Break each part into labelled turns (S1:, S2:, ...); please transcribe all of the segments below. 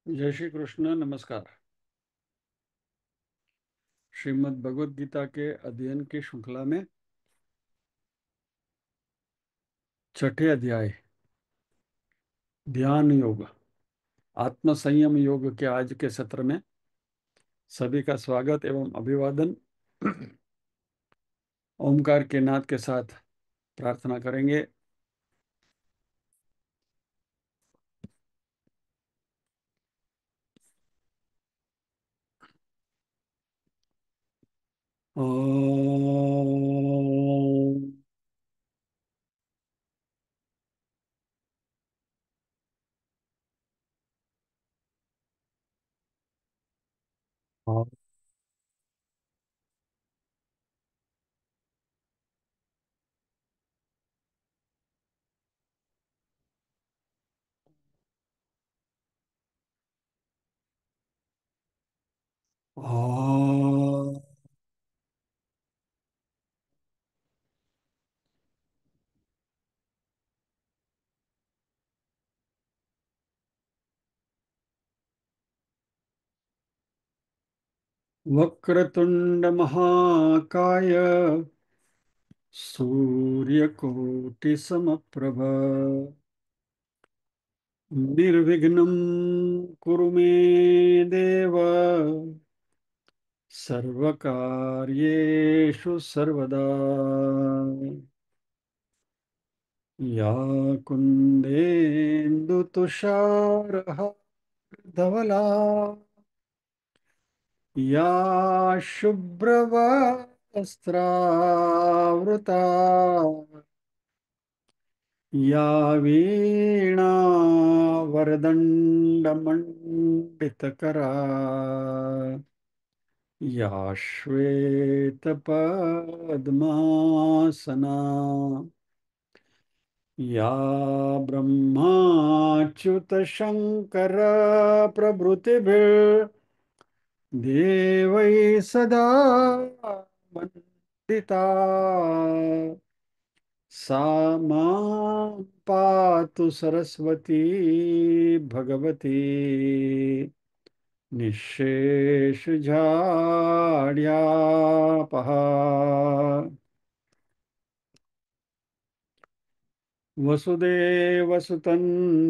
S1: जय श्री कृष्ण। नमस्कार। श्रीमद् भगवद गीता के अध्ययन की श्रृंखला में छठे अध्याय ध्यान योग, आत्म संयम योग के आज के सत्र में सभी का स्वागत एवं अभिवादन। ओमकार के नाद के साथ प्रार्थना करेंगे। ओम। ओम। वक्रतुंड महाकाय सूर्यकोटि समप्रभ निर्विघ्नं कुरु मे देव सर्वकार्येषु सर्वदा। या कुन्देन्दु तुषारहारधवला या शुभ्रवस्त्रावृता या वीणावरदण्डमण्डितकरा या श्वेतपद्मासना या ब्रह्माच्युतशङ्कर प्रभृतिभिर्देवैः सदा वन्दिता सा मां पातु सरस्वती भगवती निःशेषजाड्यापहा। वसुदेवसुतं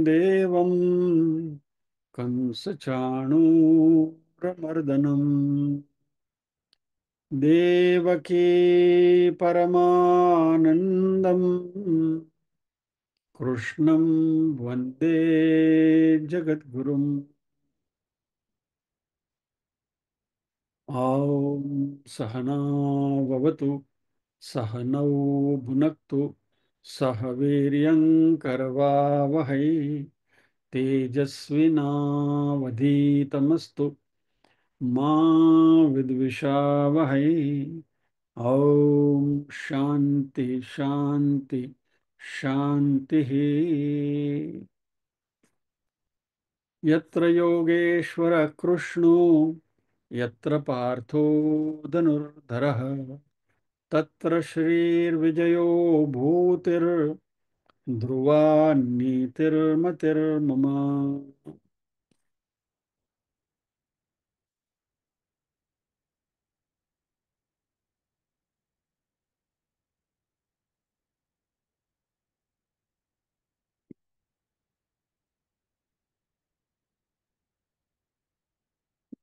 S1: देवं कंसचाणूरमर्दनं देवकी परमानन्दं कृष्णं वन्दे जगद्गुरुम्। ॐ सहनाववतु सहनौ भुनक्तु सह वीर्यङ्करवावहै तेजस्विनावधीतमस्तु मा विद्विषावहै। ॐ शान्ति शान्ति शान्तिः। यत्र योगेश्वर कृष्णो यत्र पार्थो धनुर्धरः तत्र श्रीर्विजयो भूतिर्ध्रुवा नीतिर्मतिर्मम।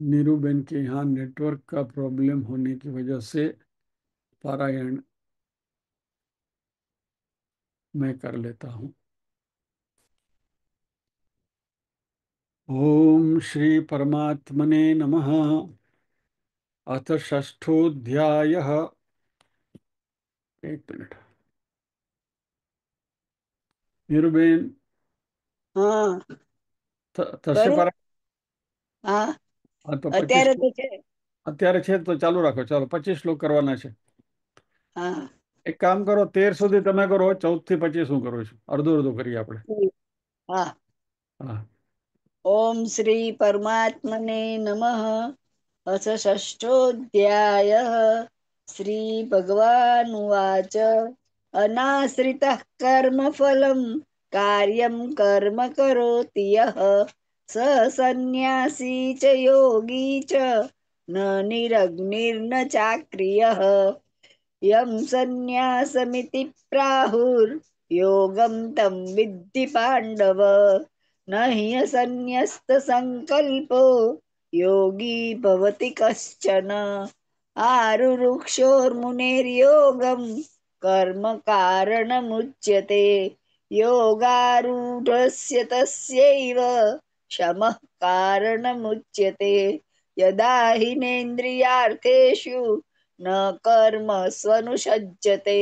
S1: नीरूबेन के यहाँ नेटवर्क का प्रॉब्लम होने की वजह से पारायण मैं कर लेता हूँ। ओम श्री परमात्मने नमः। अथ षष्ठोऽध्यायः। एक मिनट नीरूबेन,
S2: હા
S1: થશે
S2: કરું.
S1: પારા?
S2: હા
S1: હા તો 25
S2: અત્યારે તો
S1: શ્લોક
S2: છે.
S1: અત્યારે છે તો ચાલુ રાખો. ચાલો 25 શ્લોક કરવાના છે.
S2: હા
S1: એક કામ કરો, 13 સુધી તમે કરો, 14 થી 25 હું કરું છું. અડધું અડધું કરીએ આપણે.
S2: હા.
S1: હા.
S2: ઓમ શ્રી પરમાત્મને નમઃ. અથ ષષ્ઠોऽધ્યાયः. श्रीभगवानुवाच अनाश्रितः कर्मफलं कार्यं कर्म करोति यः स सन्न्यासी च योगी च न निरग्निर्न चाक्रियः यं सन्न्यासमिति प्राहुर्योगं तं विद्धि पाण्डव न ह्यसन्न्यस्तसङ्कल्पो योगी भवति कश्चन आरुरुक्षोर्मुनेर्योगं कर्म कारणमुच्यते योगारूढस्य तस्यैव शमः कारणमुच्यते यदा हिनेन्द्रियार्थेषु न कर्म स्वनुषज्जते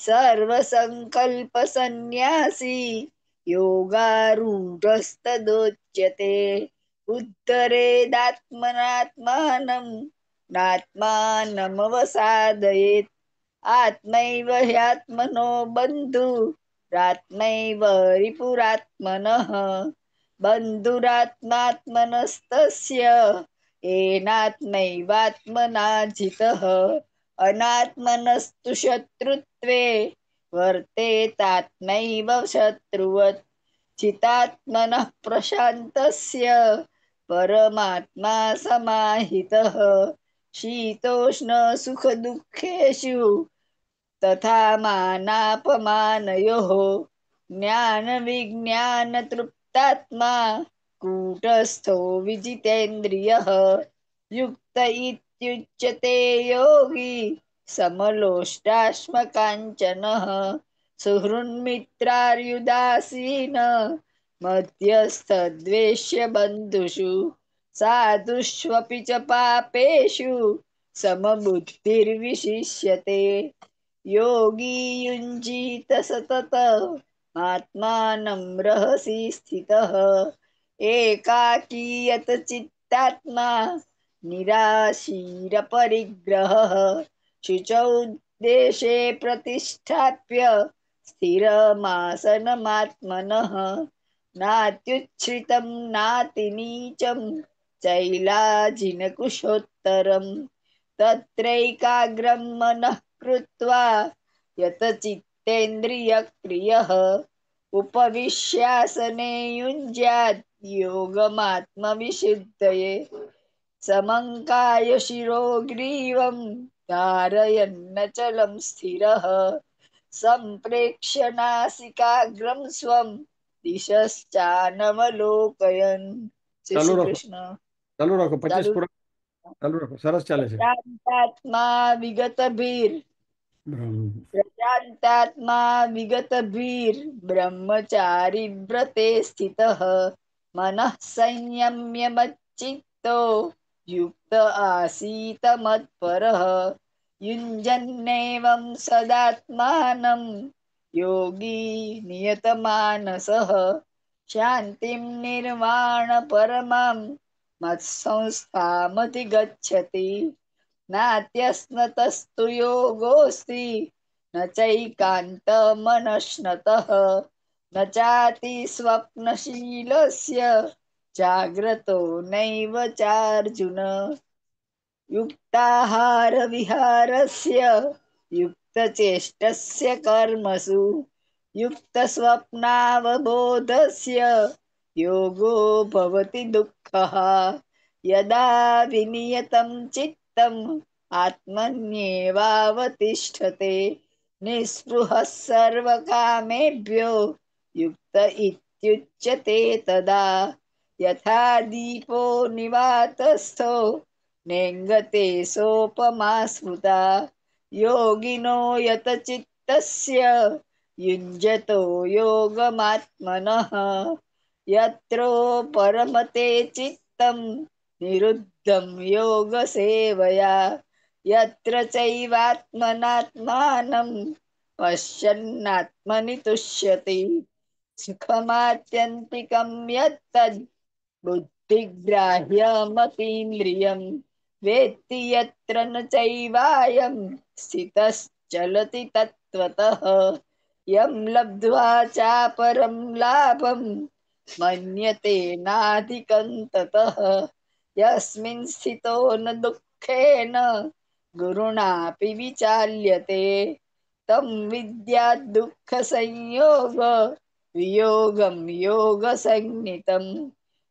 S2: सर्वसङ्कल्पसन्न्यासी योगारूढस्तदोच्यते उद्धरेदात्मनात्मानं नात्मानमवसादयेत् आत्मैव ह्यात्मनो बन्धुरात्मैव रिपुरात्मनः बन्धुरात्मात्मनस्तस्य येनात्मैवात्मना जितः अनात्मनस्तु शत्रुत्वे वर्तेतात्मैव शत्रुवत् चितात्मनः प्रशान्तस्य परमात्मा समाहितः शीतोष्णसुखदुःखेषु तथा मानापमानयोः ज्ञानविज्ञानतृप्तात्मा कूटस्थो विजितेन्द्रियः युक्त इत्युच्यते योगी समलोष्टाश्मकाञ्चनः सुहृन्मित्रार्युदासीन मध्यस्थद्वेष्य बन्धुषु साधुष्वपि च पापेषु समबुद्धिर्विशिष्यते योगी युञ्जीत सतत आत्मानं रहसि स्थितः एकाकीयत चित्तात्मा निराशीरपरिग्रहः शुचौ देशे प्रतिष्ठाप्य स्थिरमासनमात्मनः नात्युच्छ्रितं नातिनीचं चैलाजिनकुशोत्तरम् तत्रैकाग्रं मनः कृत्वा यतचित्तेन्द्रियक्रियः उपविश्यासने युञ्ज्यात् योगमात्मविशुद्धये समङ्काय शिरो ग्रीवं धारयन्नचलं स्थिरः सम्प्रेक्ष्य नासिकाग्रं स्वं दिशश्चानवलोकयन्। जय
S1: ચાલુ
S2: શ્રી
S1: રાખો,
S2: કૃષ્ણ.
S1: ચાલુ રાખો, 25
S2: ચાલુ.
S1: પૂરા. ચાલુ રાખો, સરસ ચાલે છે.
S2: પ્રશાંતાત્મા વિગતભીર
S1: બ્રહ્મ.
S2: प्रशान्तात्मा विगतभीर्ब्रह्मचारी व्रते स्थितः मनः संयम्य मच्चित्तो युक्त आसीत मत्परः युञ्जन्नेवं सदात्मानं योगी नियतमानसः शान्तिं निर्वाणपरमां मत्संस्थामधिगच्छति नात्यस्नतस्तु योगोऽस्ति न चैकान्तमनश्नतः न चाति स्वप्नशीलस्य जाग्रतो नैव चार्जुन युक्ताहारविहारस्य युक्तचेष्टस्य कर्मसु युक्तस्वप्नावबोधस्य योगो भवति दुःखः यदा विनियतं चित्तम् आत्मन्येवावतिष्ठते निःस्पृहः सर्वकामेभ्यो युक्त इत्युच्यते तदा यथा दीपो निवातस्थो नेङ्गते सोपमा स्मृता योगिनो यतचित्तस्य युञ्जतो योगमात्मनः यत्रो परमते चित्तं निरुद्धं योगसेवया यत्र चैवात्मनात्मानं पश्यन्नात्मनि तुष्यति सुखमात्यन्तिकं यत्तद् बुद्धिग्राह्यमतीन्द्रियं वेत्ति यत्र न चैवायं स्थितश्चलति तत्त्वतः यं लब्ध्वा चापरं लाभं मन्यते नाधिकं ततः यस्मिन् स्थितो न दुःखेन गुरुणापि विचाल्यते तं विद्यात् दुःखसंयोग वियोगं योगसंज्ञितम्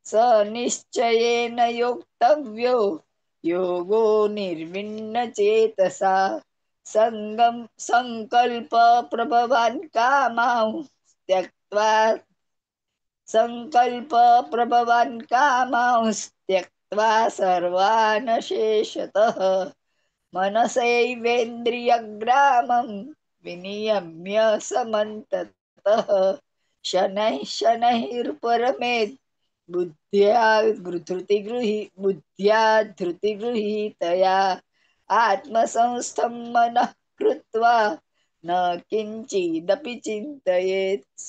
S2: स निश्चयेन योक्तव्यो योगो निर्विण्ण चेतसा संगम संकल्प प्रभवान् कामां त्यक्त्वा संकल्प प्रभवान् कामां त्यक्त्वा सर्वान् शेषतः मनसैवेन्द्रियग्रामं विनियम्य समन्ततः शनैः शनैर्परमेत् बुद्ध्या धृतिगृहीतया आत्मसंस्थं मनः कृत्वा न किंचिदपि चिंतयेत्।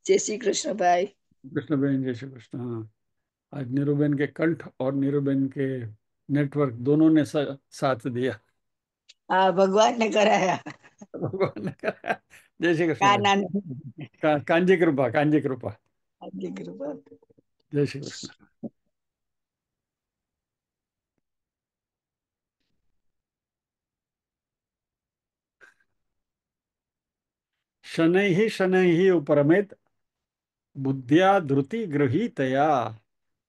S2: जय श्री कृष्ण भाई।
S1: कृष्ण बहन, जय श्री कृष्ण। हाँ, आज नीरूबेन के कंठ और नीरूबेन के नेटवर्क दोनों ने साथ दिया।
S2: हाँ, भगवान ने कराया।
S1: भगवान ने कहा। जय श्री कृष्ण बहन।
S2: काना ने।
S1: कांजी कृपा, कांजी कृपा।
S2: आपकी कृपा।
S1: जय श्री कृष्ण। शनैः शनैः उपरमेत् बुद्धिया धृति गृहीतया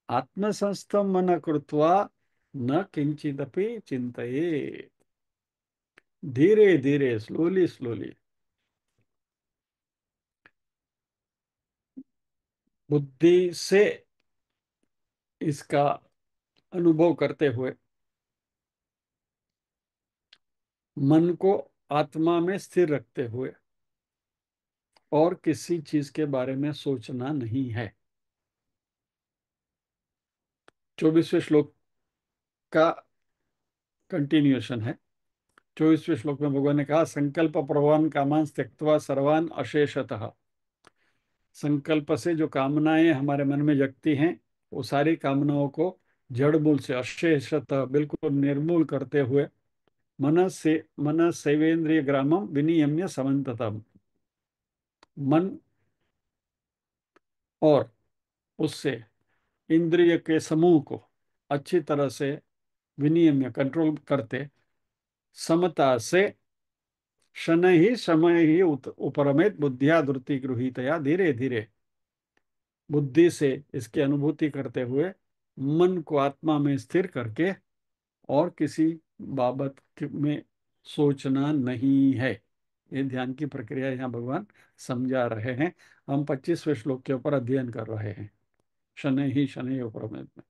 S1: आत्मसंस्थं मन कृत्वा न किंचिदपि चिंतये। धीरे धीरे, स्लोली स्लोली, बुद्धि से इसका अनुभव करते हुए मन को आत्मा में स्थिर रखते हुए और किसी चीज के बारे में सोचना नहीं है। 24वें श्लोक का कंटिन्यूएशन है। 24वें श्लोक में भगवान ने कहा, संकल्प प्रभवान कामान त्यक्त्वा सर्वान अशेषतः। संकल्प से जो कामनाएं हमारे मन में जगती हैं, वो सारी कामनाओं को जड़ मूल से अशेषतः बिल्कुल निर्मूल करते हुए मन सेवेंद्रिय ग्रामम विनियम्य समन्ततम, मन और उससे इंद्रिय के समूह को अच्छी तरह से विनियम्य कंट्रोल करते समता से शनै ही उपरमेत बुद्धिया धृति गृहीतया, धीरे धीरे बुद्धि से इसकी अनुभूति करते हुए मन को आत्मा में स्थिर करके और किसी बाबत में सोचना नहीं है। ये ध्यान की प्रक्रिया यहाँ भगवान समझा रहे हैं। हम 25वें श्लोक के ऊपर अध्ययन कर रहे हैं, शनै ही शनै उपरमेत में।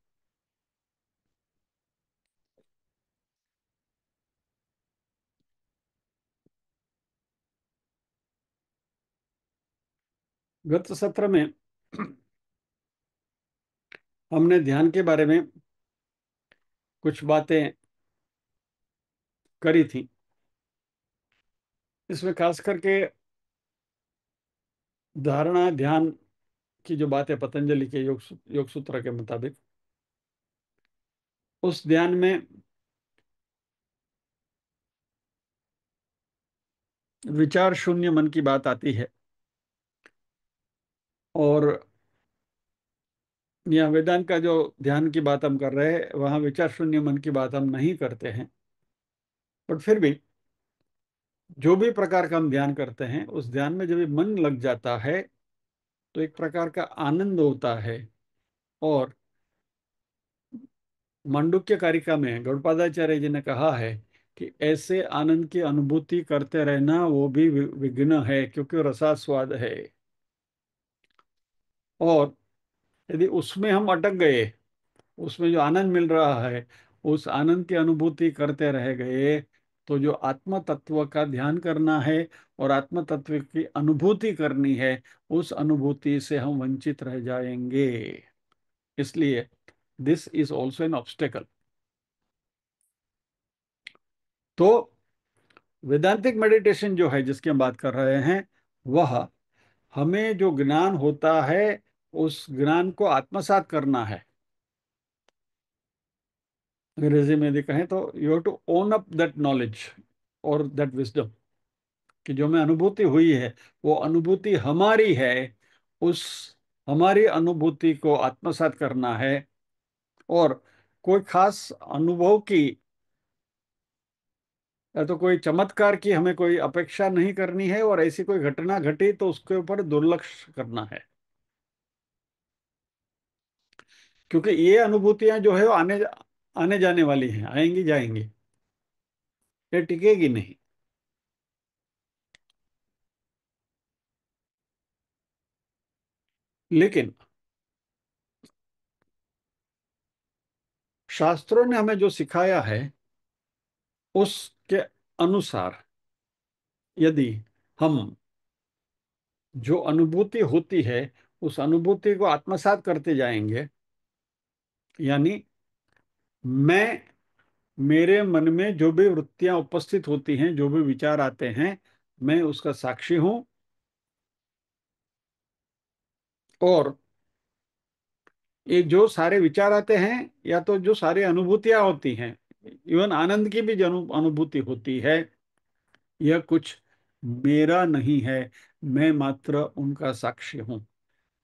S1: गत सत्र में हमने ध्यान के बारे में कुछ बातें करी थी। इसमें खास करके धारणा ध्यान की जो बातें पतंजलि के योग सूत्र के मुताबिक, उस ध्यान में विचार शून्य मन की बात आती है। और यहाँ वेदांत का जो ध्यान की बात हम कर रहे हैं, वहाँ विचार शून्य मन की बात हम नहीं करते हैं। बट फिर भी जो भी प्रकार का हम ध्यान करते हैं, उस ध्यान में जब भी मन लग जाता है तो एक प्रकार का आनंद होता है। और मांडुक्य कारिका में गौड़पादाचार्य जी ने कहा है कि ऐसे आनंद की अनुभूति करते रहना वो भी विघ्न है, क्योंकि वो रसास्वाद है। और यदि उसमें हम अटक गए, उसमें जो आनंद मिल रहा है उस आनंद की अनुभूति करते रह गए, तो जो आत्म तत्व का ध्यान करना है और आत्म तत्व की अनुभूति करनी है, उस अनुभूति से हम वंचित रह जाएंगे। इसलिए this is also an obstacle. तो वेदांतिक मेडिटेशन जो है जिसकी हम बात कर रहे हैं, वह हमें जो ज्ञान होता है उस ज्ञान को आत्मसात करना है। अंग्रेजी में यदि कहें तो you have to own up that knowledge और दैट विजडम, कि जो में अनुभूति हुई है वो अनुभूति हमारी है। उस हमारी अनुभूति को आत्मसात करना है। और कोई खास अनुभव की या तो कोई चमत्कार की हमें कोई अपेक्षा नहीं करनी है, और ऐसी कोई घटना घटी तो उसके ऊपर दुर्लक्ष करना है। क्योंकि ये अनुभूतियां जो है वो आने आने जाने वाली हैं, आएंगी जाएंगी, ये टिकेगी नहीं। लेकिन शास्त्रों ने हमें जो सिखाया है उसके अनुसार यदि हम जो अनुभूति होती है उस अनुभूति को आत्मसात करते जाएंगे, यानी मैं, मेरे मन में जो भी वृत्तियां उपस्थित होती हैं, जो भी विचार आते हैं, मैं उसका साक्षी हूं। और ये जो सारे विचार आते हैं या तो जो सारी अनुभूतियां होती हैं, इवन आनंद की भी जो अनुभूति होती है, यह कुछ मेरा नहीं है, मैं मात्र उनका साक्षी हूं।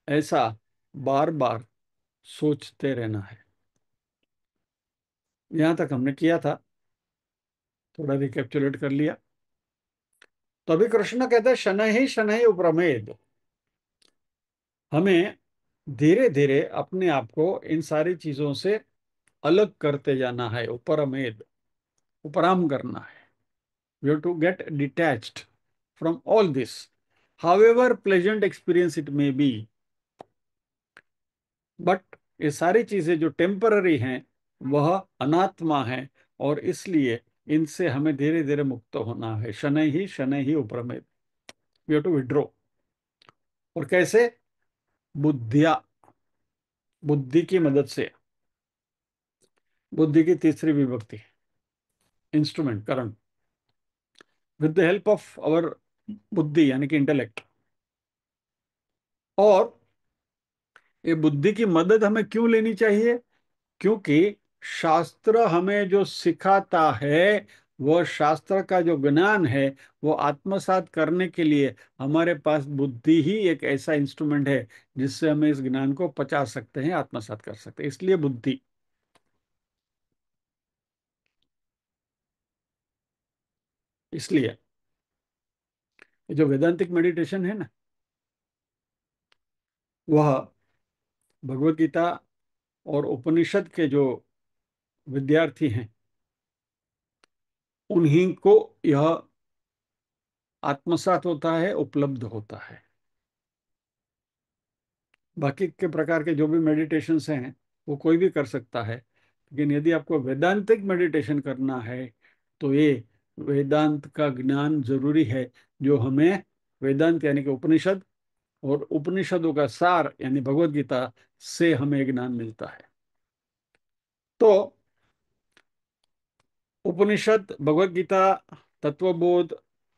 S1: ऐसा बार बार सोचते रहना है। यहां तक हमने किया था, थोड़ा रिकेप्चुलेट कर लिया। तो अभी कृष्ण कहते हैं शनैः शनैः उपरमेद। हमें धीरे धीरे अपने आप को इन सारी चीजों से अलग करते जाना है, उपरमेद, उपराम करना है। We have to get detached from all this, however pleasant experience it may be. But ये सारी चीजें जो टेम्पररी हैं वह अनात्मा है, और इसलिए इनसे हमें धीरे धीरे मुक्त होना है। शनैः ही उपरमेद, वी हैव टू विड्रॉ। और कैसे? बुद्धिया, बुद्धि की मदद से। बुद्धि की तीसरी विभक्ति, instrument, current, with the help of our बुद्धि यानी कि इंटेलेक्ट। और ये बुद्धि की मदद हमें क्यों लेनी चाहिए? क्योंकि शास्त्र हमें जो सिखाता है, वह शास्त्र का जो ज्ञान है वो आत्मसात करने के लिए हमारे पास बुद्धि ही एक ऐसा इंस्ट्रूमेंट है जिससे हम इस ज्ञान को पचा सकते हैं, आत्मसात कर सकते हैं। इसलिए बुद्धि। इसलिए ये जो वेदांतिक मेडिटेशन है ना, वह भगवत गीता और उपनिषद के जो विद्यार्थी हैं उन्हीं को यह आत्मसात होता है, उपलब्ध होता है। बाकी के प्रकार के जो भी मेडिटेशंस हैं वो कोई भी कर सकता है, लेकिन यदि आपको वेदांतिक मेडिटेशन करना है तो ये वेदांत का ज्ञान जरूरी है, जो हमें वेदांत यानी कि उपनिषद और उपनिषदों का सार यानी भगवत गीता से हमें ज्ञान मिलता है। तो उपनिषद, भगवत गीता, तत्वबोध,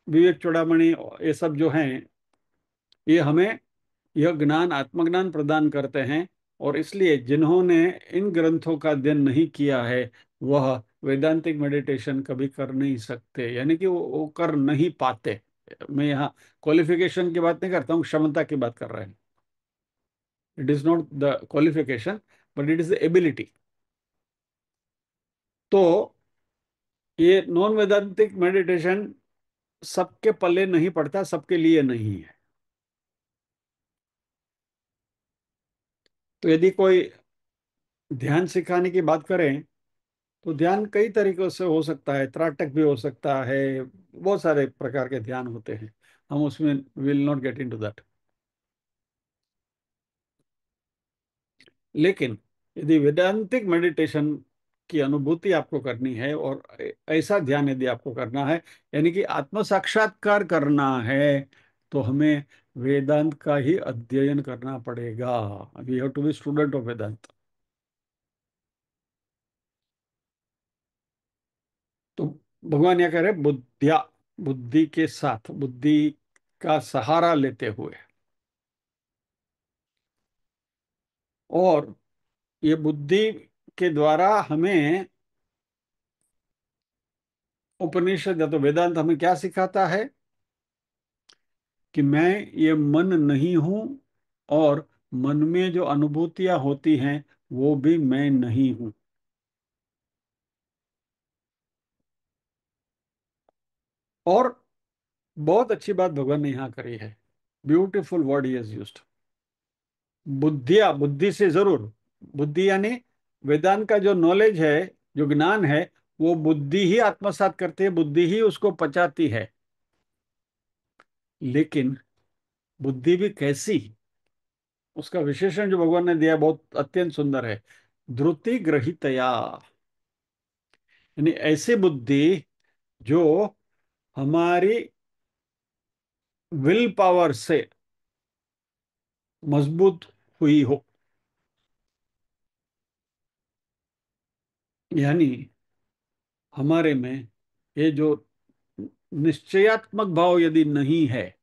S1: विवेक चूड़ामणि, ये सब जो हैं, ये हमें यह ज्ञान, आत्मज्ञान प्रदान करते हैं। और इसलिए जिन्होंने इन ग्रंथों का अध्ययन नहीं किया है वह वेदांतिक मेडिटेशन कभी कर नहीं सकते, यानी कि वो कर नहीं पाते। मैं यहाँ क्वालिफिकेशन की बात नहीं करता हूँ, क्षमता की बात कर रहे हैं। It is not the qualification, but it is the ability. तो ये नॉन वेदांतिक मेडिटेशन सबके पल्ले नहीं पड़ता, सबके लिए नहीं है। तो यदि कोई ध्यान सिखाने की बात करें तो ध्यान कई तरीकों से हो सकता है, त्राटक भी हो सकता है, बहुत सारे प्रकार के ध्यान होते हैं। हम उसमें will not get into that. लेकिन यदि वेदांतिक मेडिटेशन की अनुभूति आपको करनी है और ऐसा ध्यान यदि आपको करना है, यानी कि आत्म साक्षात्कार करना है, तो हमें वेदांत का ही अध्ययन करना पड़ेगा। We have to be student of Vedanta. तो भगवान यह कह रहे बुद्धिया, बुद्धि के साथ, बुद्धि का सहारा लेते हुए। और ये बुद्धि के द्वारा हमें उपनिषद या तो वेदांत हमें क्या सिखाता है कि मैं ये मन नहीं हूं, और मन में जो अनुभूतियां होती हैं वो भी मैं नहीं हूं। और बहुत अच्छी बात भगवान ने यहां करी है, beautiful word he has used. बुद्धिया, बुद्धि से जरूर, बुद्धि यानी वेदांत का जो नॉलेज है, जो ज्ञान है, वो बुद्धि ही आत्मसात करती है, बुद्धि ही उसको पचाती है। लेकिन बुद्धि भी कैसी, उसका विशेषण जो भगवान ने दिया बहुत अत्यंत सुंदर है। धृति ग्रहितया, यानी ऐसी बुद्धि जो हमारी विल पावर से मजबूत हुई हो। यानी हमारे में ये जो निश्चयात्मक भाव यदि नहीं है,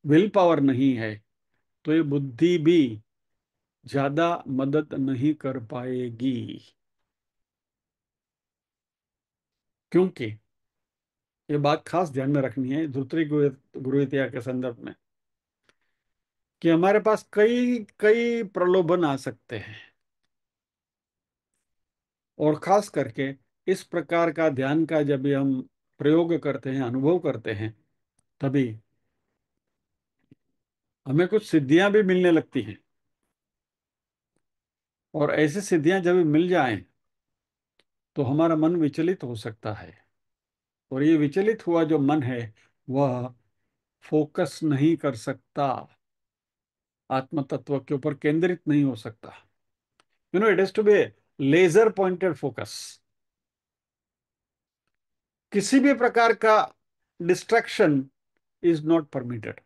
S1: विल पावर नहीं है, तो ये बुद्धि भी ज्यादा मदद नहीं कर पाएगी। क्योंकि ये बात खास ध्यान में रखनी है धुतरी गुरुविद्या के संदर्भ में, कि हमारे पास कई कई प्रलोभन आ सकते हैं। और खास करके इस प्रकार का ध्यान का जब भी हम प्रयोग करते हैं, अनुभव करते हैं, तभी हमें कुछ सिद्धियां भी मिलने लगती हैं। और ऐसी सिद्धियां जब भी मिल जाएं तो हमारा मन विचलित हो सकता है। और ये विचलित हुआ जो मन है, वह फोकस नहीं कर सकता, आत्म तत्व के ऊपर केंद्रित नहीं हो सकता। It has to be laser pointed focus. किसी भी प्रकार का डिस्ट्रैक्शन इज नॉट परमिटेड।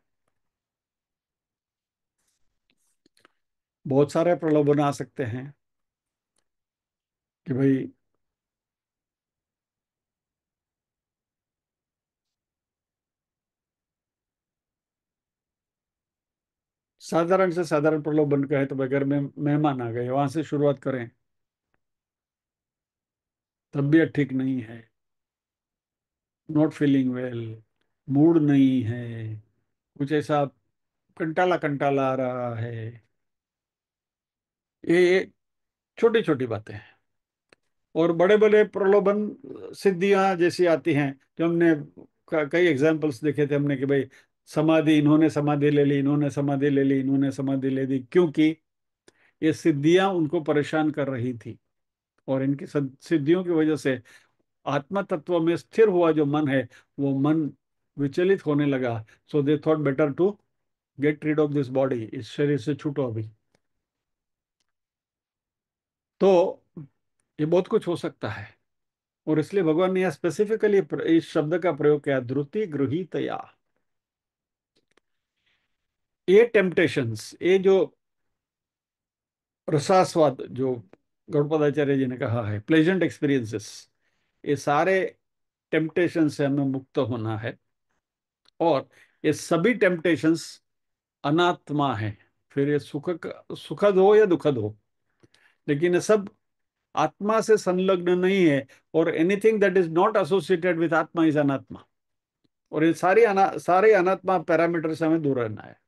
S1: बहुत सारे प्रलोभन आ सकते हैं कि भाई साधारण से साधारण प्रलोभन कहे तो बगैर में मेहमान आ गए, वहां से शुरुआत करें, तबीयत ठीक नहीं है, नॉट फीलिंग वेल, मूड नहीं है, कुछ ऐसा कंटाला कंटाला आ रहा है। ये छोटी छोटी बातें हैं। और बड़े बड़े प्रलोभन सिद्धियां जैसी आती हैं, जो हमने कई एग्जाम्पल्स देखे थे हमने, कि भाई समाधि, इन्होंने समाधि ले ली, इन्होंने समाधि ले ली, इन्होंने समाधि ले ली, क्योंकि ये सिद्धियां उनको परेशान कर रही थी। और इनकी सिद्धियों की वजह से आत्मा तत्व में स्थिर हुआ जो मन है, वो मन विचलित होने लगा। So they thought better to get rid of this body, इस शरीर से छूटो अभी। तो ये बहुत कुछ हो सकता है। और इसलिए भगवान ने यह स्पेसिफिकली इस शब्द का प्रयोग किया, धृति गृहीतया। ये टेम्पटेशंस, ये जो रसास्वाद जो गौड़पादाचार्य जी ने कहा है, प्लेजेंट एक्सपीरियंसेस, ये सारे टेम्पटेशन से हमें मुक्त होना है। और ये सभी टेम्पटेशंस अनात्मा है। फिर ये सुखद हो या दुखद हो, लेकिन ये सब आत्मा से संलग्न नहीं है। और anything that is not associated with आत्मा इज अनात्मा। और ये सारे अनात्मा पैरामीटर से हमें दूर रहना है।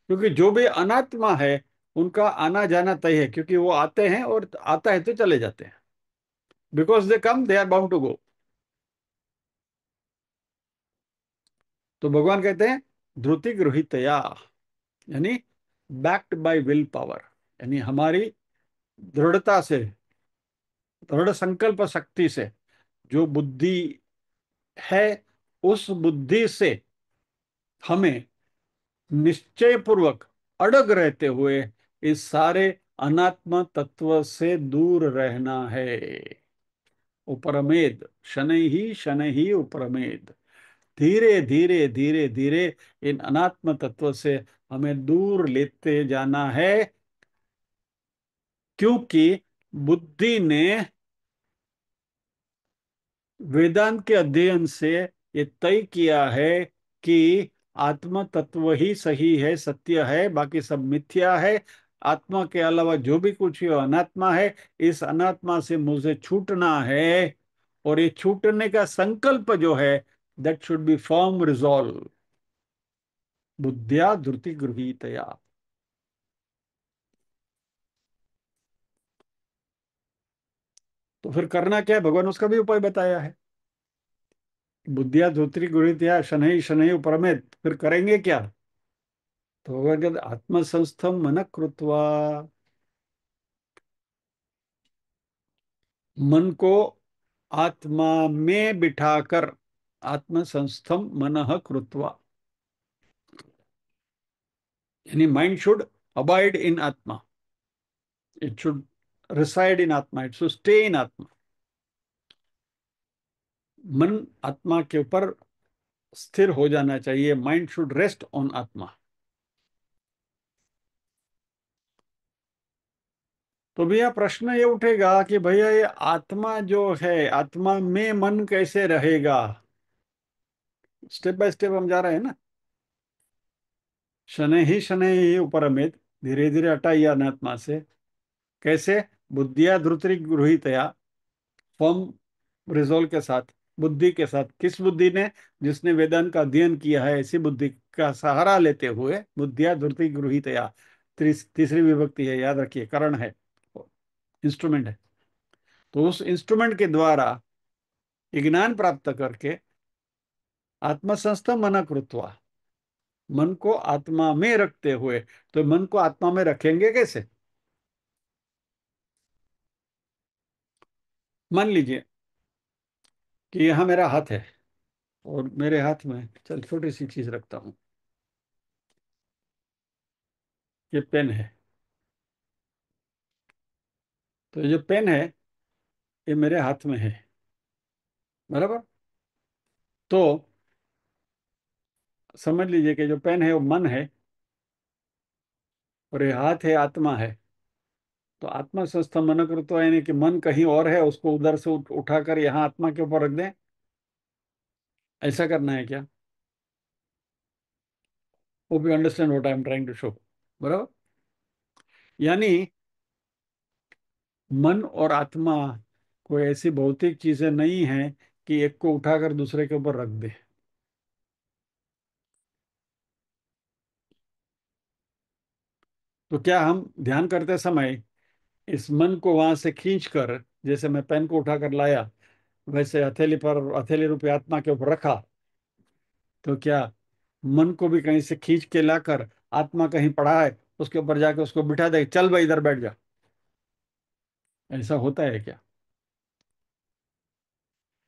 S1: क्योंकि जो भी अनात्मा है, उनका आना जाना तय है, क्योंकि वो आते हैं और आता है तो चले जाते हैं। Because they come, they are bound to go. तो भगवान कहते हैं धृति गृहीतया, यानी बैक्ड बाय विल पावर, यानी हमारी दृढ़ता से, दृढ़ संकल्प शक्ति से जो बुद्धि है, उस बुद्धि से हमें निश्चय पूर्वक, अड़ग रहते हुए इस सारे अनात्म तत्व से दूर रहना है। उपरमेद, शनै ही उपरमेद, धीरे धीरे धीरे धीरे इन अनात्म तत्व से हमें दूर लेते जाना है। क्योंकि बुद्धि ने वेदांत के अध्ययन से ये तय किया है कि आत्मा तत्व ही सही है, सत्य है, बाकी सब मिथ्या है। आत्मा के अलावा जो भी कुछ है वो अनात्मा है। इस अनात्मा से मुझे छूटना है। और ये छूटने का संकल्प जो है, that should be firm resolve, बुद्धिया धृति गृहीतया। तो फिर करना क्या है, भगवान उसका भी उपाय बताया है। बुद्धिया धृति गृहीतया शनै शनै उपरमेत, फिर करेंगे क्या? तो अगर आत्मसंस्थम मन कृत्वा, मन को आत्मा में बिठाकर, आत्मसंस्थम मनः कृत्वा, यानी माइंड शुड अबाइड इन आत्मा, इट शुड रिसाइड इन आत्मा, इट शुड स्टे इन आत्मा। मन आत्मा के ऊपर स्थिर हो जाना चाहिए, माइंड शुड रेस्ट ऑन आत्मा। तो भैया प्रश्न ये उठेगा कि भैया ये आत्मा जो है, आत्मा में मन कैसे रहेगा? स्टेप बाय स्टेप हम जा रहे हैं ना। शनै ही उपरमेद, धीरे धीरे हटाइए अनात्मा से। कैसे? बुद्धिया धृति गृहीतया, फर्म रिजोल्व के साथ, बुद्धि के साथ। किस बुद्धि ने? जिसने वेदांत का अध्ययन किया है, ऐसी बुद्धि का सहारा लेते हुए, बुद्धिया धृति गृहीतया, तीसरी विभक्ति है, याद रखिए, करण है, इंस्ट्रूमेंट है। तो उस इंस्ट्रूमेंट के द्वारा ज्ञान प्राप्त करके, आत्मसंस्थ मन कृत्वा, मन को आत्मा में रखते हुए। तो मन को आत्मा में रखेंगे कैसे? मान लीजिए कि यहां मेरा हाथ है, और मेरे हाथ में चल छोटी सी चीज रखता हूं, ये पेन है। तो ये जो पेन है, ये मेरे हाथ में है, बराबर। तो समझ लीजिए कि जो पेन है वो मन है, और ये हाथ है, आत्मा है। तो आत्मा संस्थ मन कृत्वा, यानी कि मन कहीं और है, उसको उधर से उठाकर यहाँ आत्मा के ऊपर रख दें, ऐसा करना है क्या? Hope you understand what I am trying to show, बराबर। यानी मन और आत्मा कोई ऐसी भौतिक चीजें नहीं है कि एक को उठाकर दूसरे के ऊपर रख दे। तो क्या हम ध्यान करते समय इस मन को वहां से खींचकर, जैसे मैं पेन को उठाकर लाया, वैसे हथेली पर, हथेली रूपी आत्मा के ऊपर रखा, तो क्या मन को भी कहीं से खींच के लाकर, आत्मा कहीं पड़ा है उसके ऊपर जाके उसको बिठा दे, चल भाई इधर बैठ जा, ऐसा होता है क्या?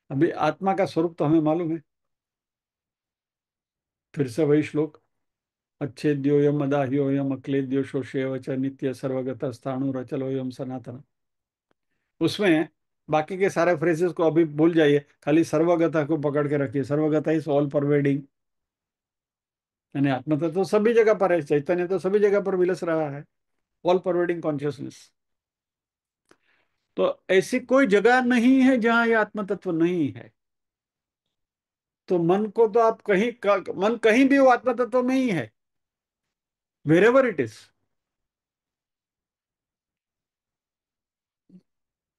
S1: अभी आत्मा का स्वरूप तो हमें मालूम है। फिर से वही श्लोक, अच्छेद्योयम अदाह्योयम अक्लेद्यो शोष्येव च नित्य सर्वगत स्थाणुरचलोयम सनातन। उसमें बाकी के सारे फ्रेजेस को अभी भूल जाइए, खाली सर्वगता को पकड़ के रखिए। सर्वगता इज ऑल परवेडिंग, यानी आत्मा तो सभी जगह पर है, चैतन्य तो सभी जगह पर विलस रहा है, ऑल परवेडिंग कॉन्शियसनेस। तो ऐसी कोई जगह नहीं है जहां ये आत्म तत्व नहीं है। तो मन को तो आप कहीं मन कहीं भी वो आत्म तत्व में ही है, वेर एवर इट इज।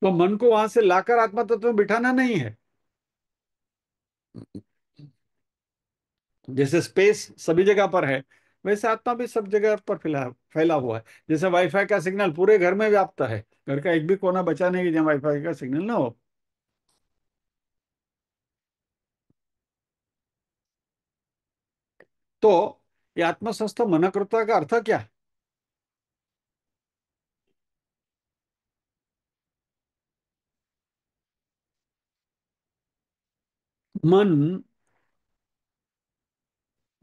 S1: तो मन को वहां से लाकर आत्म तत्व में बिठाना नहीं है। जैसे स्पेस सभी जगह पर है, वैसे आत्मा भी सब जगह पर फैला फैला हुआ है। जैसे वाईफाई का सिग्नल पूरे घर में व्याप्त है, घर का एक भी कोना बचा नहीं कि जहाँ वाईफाई का सिग्नल ना हो। तो ये आत्मसंस्थ मनकृता का अर्थ क्या है? मन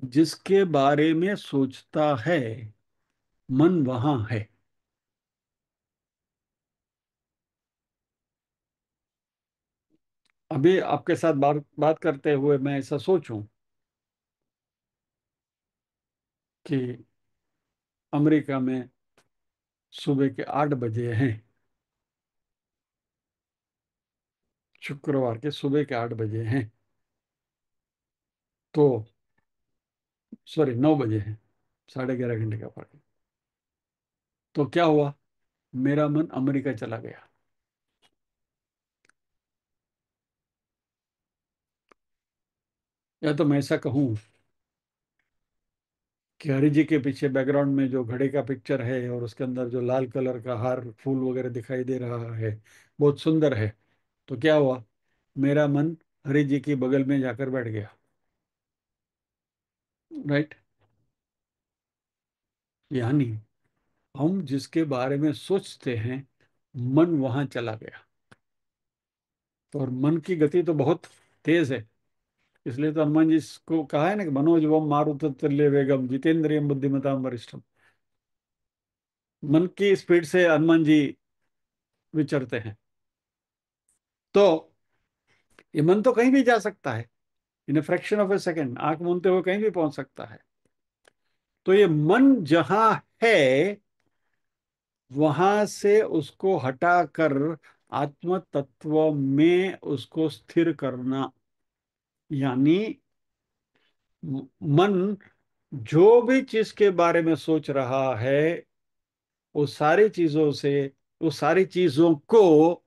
S1: जिसके बारे में सोचता है, मन वहां है। अभी आपके साथ बात बात करते हुए मैं ऐसा सोचूं कि अमेरिका में सुबह के 8 बजे हैं, शुक्रवार के सुबह के 8 बजे हैं, तो सॉरी 9 बजे हैं, 11:30 घंटे का फर्क है। तो क्या हुआ? मेरा मन अमेरिका चला गया। या तो मैं ऐसा कहूं कि हरि जी के पीछे बैकग्राउंड में जो घड़े का पिक्चर है, और उसके अंदर जो लाल कलर का हार फूल वगैरह दिखाई दे रहा है, बहुत सुंदर है। तो क्या हुआ? मेरा मन हरि जी की बगल में जाकर बैठ गया, राइट। यानी हम जिसके बारे में सोचते हैं, मन वहां चला गया। तो और मन की गति तो बहुत तेज है। इसलिए तो हनुमान जी को कहा है ना कि मनोजवम मारुततुल्य वेगम जितेंद्रियम बुद्धिमताम वरिष्ठम। मन की स्पीड से हनुमान जी विचरते हैं। तो ये मन तो कहीं भी जा सकता है, in a fraction of a second, आंख मूंदते हुए कहीं भी पहुंच सकता है। तो ये मन जहां है, वहां से उसको हटाकर आत्म तत्व में उसको स्थिर करना। यानी मन जो भी चीज के बारे में सोच रहा है, वो सारी चीजों से, वो सारी चीजों को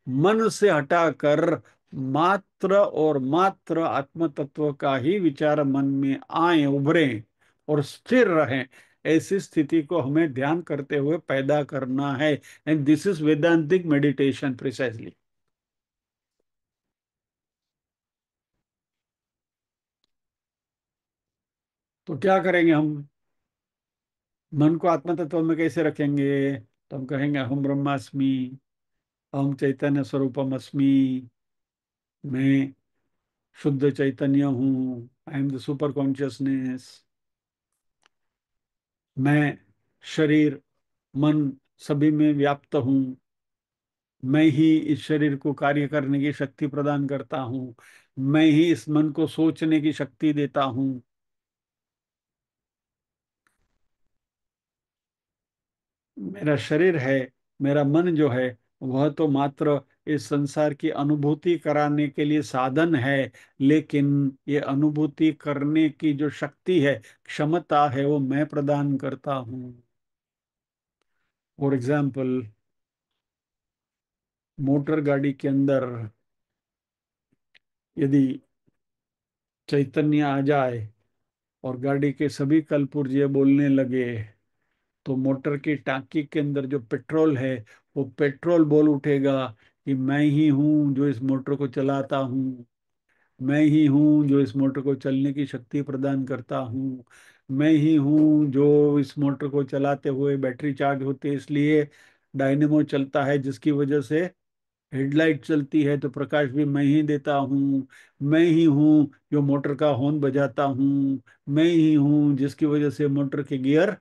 S1: मन से हटाकर मात्र और मात्र आत्म तत्व का ही विचार मन में आए, उभरे और स्थिर रहें। ऐसी स्थिति को हमें ध्यान करते हुए पैदा करना है। And this is वेदांतिक meditation precisely. तो क्या करेंगे हम? मन को आत्म तत्व में कैसे रखेंगे? तो हम कहेंगे अहम ब्रह्मास्मि, अहम चैतन्य स्वरूपम अस्मि, मैं शुद्ध चैतन्य हूँ, I am the super consciousness. मैं शरीर मन सभी में व्याप्त हूँ। मैं ही इस शरीर को कार्य करने की शक्ति प्रदान करता हूँ। मैं ही इस मन को सोचने की शक्ति देता हूँ। मेरा शरीर है, मेरा मन जो है, वह तो मात्र इस संसार की अनुभूति कराने के लिए साधन है। लेकिन ये अनुभूति करने की जो शक्ति है, क्षमता है, वो मैं प्रदान करता हूँ। फॉर एग्जाम्पल, मोटर गाड़ी के अंदर यदि चैतन्य आ जाए और गाड़ी के सभी कलपुर्जे बोलने लगे, तो मोटर की टांकी के अंदर जो पेट्रोल है, वो पेट्रोल बोल उठेगा कि मैं ही हूँ जो इस मोटर को चलाता हूँ। मैं ही हूँ जो इस मोटर को चलने की शक्ति प्रदान करता हूँ। मैं ही हूँ जो इस मोटर को चलाते हुए बैटरी चार्ज होती है, इसलिए डायनेमो चलता है, जिसकी वजह से हेडलाइट चलती है, तो प्रकाश भी मैं ही देता हूँ। मैं ही हूँ जो मोटर का हॉर्न बजाता हूँ। मैं ही हूँ जिसकी वजह से मोटर के गियर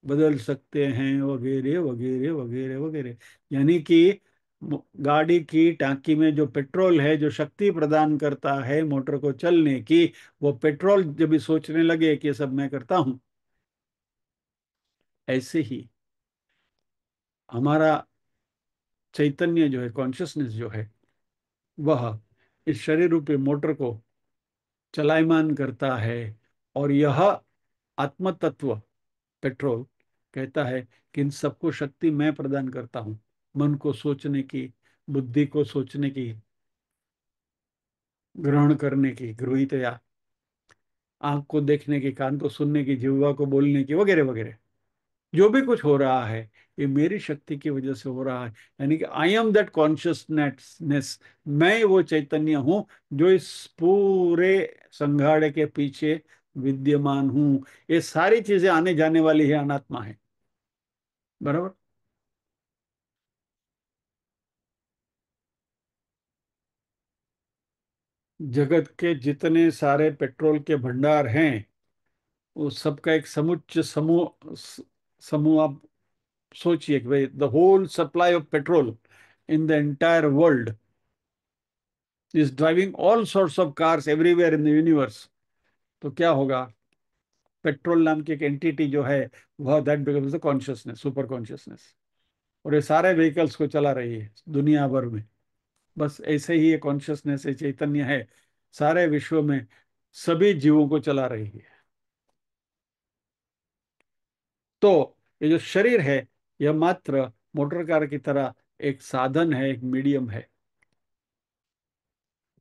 S1: बदल सकते हैं, वगैरह वगैरह वगैरह वगैरह। यानी कि गाड़ी की टांकी में जो पेट्रोल है, जो शक्ति प्रदान करता है मोटर को चलने की, वो पेट्रोल जब भी सोचने लगे कि ये सब मैं करता हूँ, ऐसे ही हमारा चैतन्य जो है, कॉन्शियसनेस जो है, वह इस शरीर रूपी मोटर को चलायमान करता है। और यह आत्म तत्व पेट्रोल कहता है कि इन सबको शक्ति मैं प्रदान करता हूँ। मन को सोचने की, बुद्धि को सोचने की, ग्रहण करने की, गृहीतया, आंख को देखने की, कान को सुनने की, जिह्वा को बोलने की, वगैरह वगैरह। जो भी कुछ हो रहा है, ये मेरी शक्ति की वजह से हो रहा है। यानी कि आई एम दैट कॉन्शियसनेस। मैं वो चैतन्य हूं जो इस पूरे संघाड़े के पीछे विद्यमान हूं। ये सारी चीजें आने जाने वाली है, अनात्मा है। बराबर। जगत के जितने सारे पेट्रोल के भंडार हैं, उस सबका एक समुच्च समूह, समूह आप सोचिए कि भाई the whole supply of petrol in the entire world is driving all sorts of cars everywhere in the universe. तो क्या होगा? पेट्रोल नाम की एक एंटिटी जो है, वह that becomes the consciousness, super consciousness. और ये सारे व्हीकल्स को चला रही है दुनिया भर में। बस ऐसे ही ये कॉन्शियसनेस, ये चैतन्य है, सारे विश्व में सभी जीवों को चला रही है। तो ये जो शरीर है, यह मात्र मोटर कार की तरह एक साधन है, एक मीडियम है,